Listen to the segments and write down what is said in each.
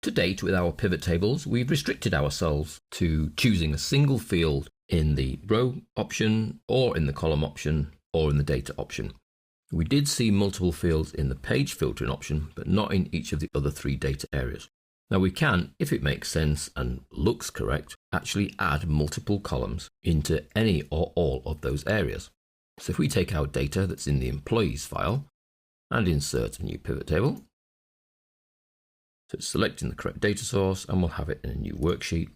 To date, with our pivot tables, we've restricted ourselves to choosing a single field in the row option, or in the column option, or in the data option. We did see multiple fields in the page filtering option, but not in each of the other 3 data areas. Now we can, if it makes sense and looks correct, actually add multiple columns into any or all of those areas. So if we take our data that's in the employees file and insert a new pivot table, so it's selecting the correct data source and we'll have it in a new worksheet,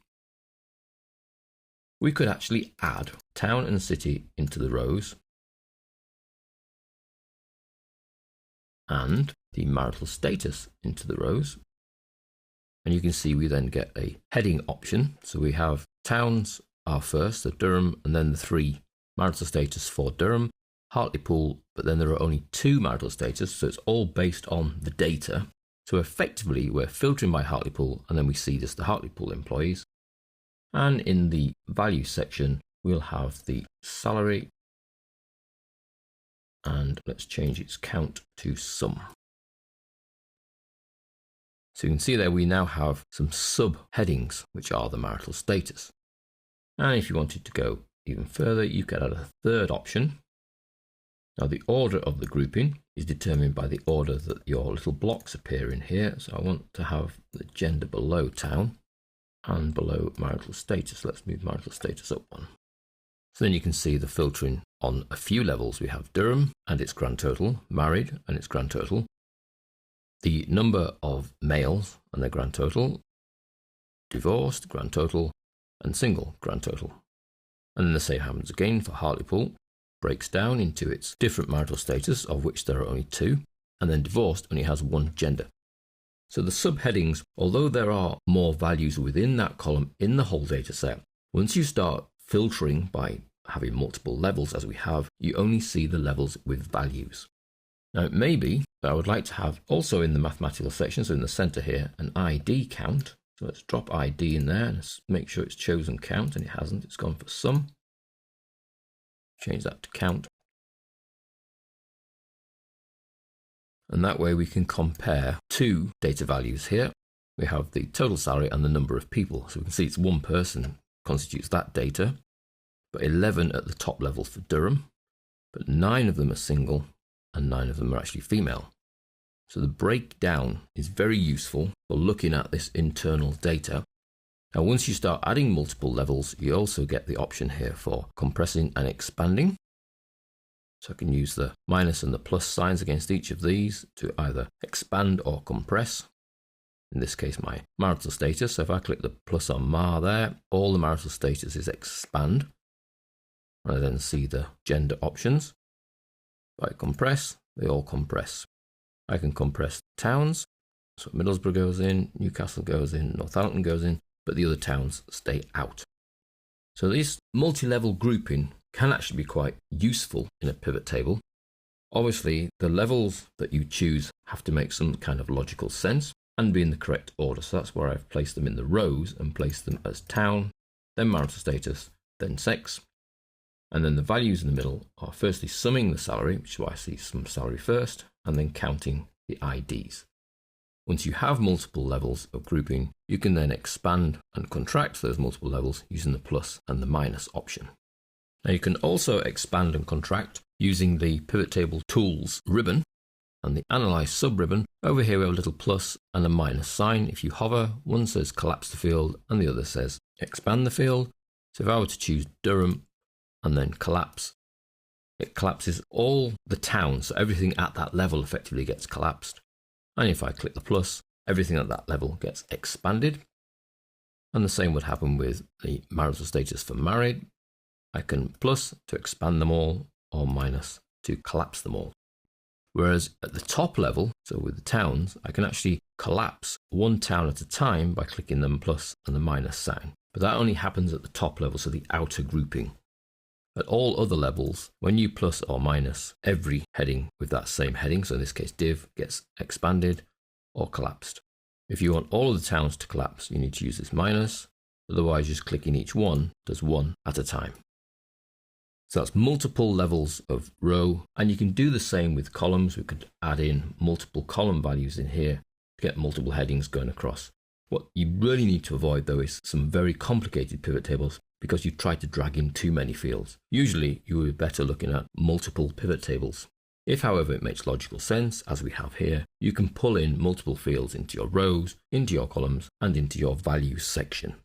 we could actually add town and city into the rows and the marital status into the rows. And you can see we then get a heading option. So we have towns are first, so Durham, and then the 3 marital status for Durham, Hartlepool, but then there are only 2 marital status, so it's all based on the data. So effectively we're filtering by Hartlepool, and then we see just the Hartlepool employees. And in the value section, we'll have the salary, and let's change its count to sum. So you can see there we now have some sub-headings, which are the marital status. And if you wanted to go even further, you could add a 3rd option. Now the order of the grouping is determined by the order that your little blocks appear in here. So I want to have the gender below town and below marital status. Let's move marital status up 1. So then you can see the filtering on a few levels. We have Durham and its grand total, married and its grand total, the number of males and their grand total, divorced, grand total, and single, grand total. And then the same happens again for Hartlepool, breaks down into its different marital status, of which there are only 2, and then divorced only has 1 gender. So the subheadings, although there are more values within that column in the whole data set, once you start filtering by having multiple levels as we have, you only see the levels with values. Now it may be that I would like to have also in the mathematical section, so in the center here, an ID count. So let's drop ID in there and make sure it's chosen count, and it hasn't, it's gone for sum. Change that to count. And that way we can compare 2 data values here. We have the total salary and the number of people. So we can see it's 1 person constitutes that data, but 11 at the top level for Durham, but 9 of them are single and 9 of them are actually female. So the breakdown is very useful for looking at this internal data. Now once you start adding multiple levels, you also get the option here for compressing and expanding. So I can use the minus and the plus signs against each of these to either expand or compress. In this case, my marital status. So if I click the plus on Mar there, all the marital status is expand. I then see the gender options. If I compress, they all compress. I can compress towns. So Middlesbrough goes in, Newcastle goes in, Northampton goes in, but the other towns stay out. So this multi-level grouping can actually be quite useful in a pivot table. Obviously, the levels that you choose have to make some kind of logical sense and be in the correct order. So that's where I've placed them in the rows and placed them as town, then marital status, then sex. And then the values in the middle are firstly summing the salary, which is why I see some salary first, and then counting the IDs. Once you have multiple levels of grouping, you can then expand and contract those multiple levels using the plus and the minus option. Now you can also expand and contract using the Pivot Table Tools ribbon and the Analyze sub-ribbon. Over here we have a little plus and a minus sign. If you hover, one says collapse the field and the other says expand the field. So if I were to choose Durham and then collapse, it collapses all the towns, so everything at that level effectively gets collapsed. And if I click the plus, everything at that level gets expanded. And the same would happen with the marital status for married. I can plus to expand them all or minus to collapse them all. Whereas at the top level, so with the towns, I can actually collapse one town at a time by clicking the plus and the minus sign. But that only happens at the top level, so the outer grouping. At all other levels, when you plus or minus every heading with that same heading, so in this case div, gets expanded or collapsed. If you want all of the towns to collapse, you need to use this minus. Otherwise, just clicking each one does one at a time. So that's multiple levels of row, and you can do the same with columns. We could add in multiple column values in here to get multiple headings going across. What you really need to avoid though is some very complicated pivot tables because you try to drag in too many fields. Usually you would be better looking at multiple pivot tables. If, however, it makes logical sense, as we have here, you can pull in multiple fields into your rows, into your columns, and into your values section.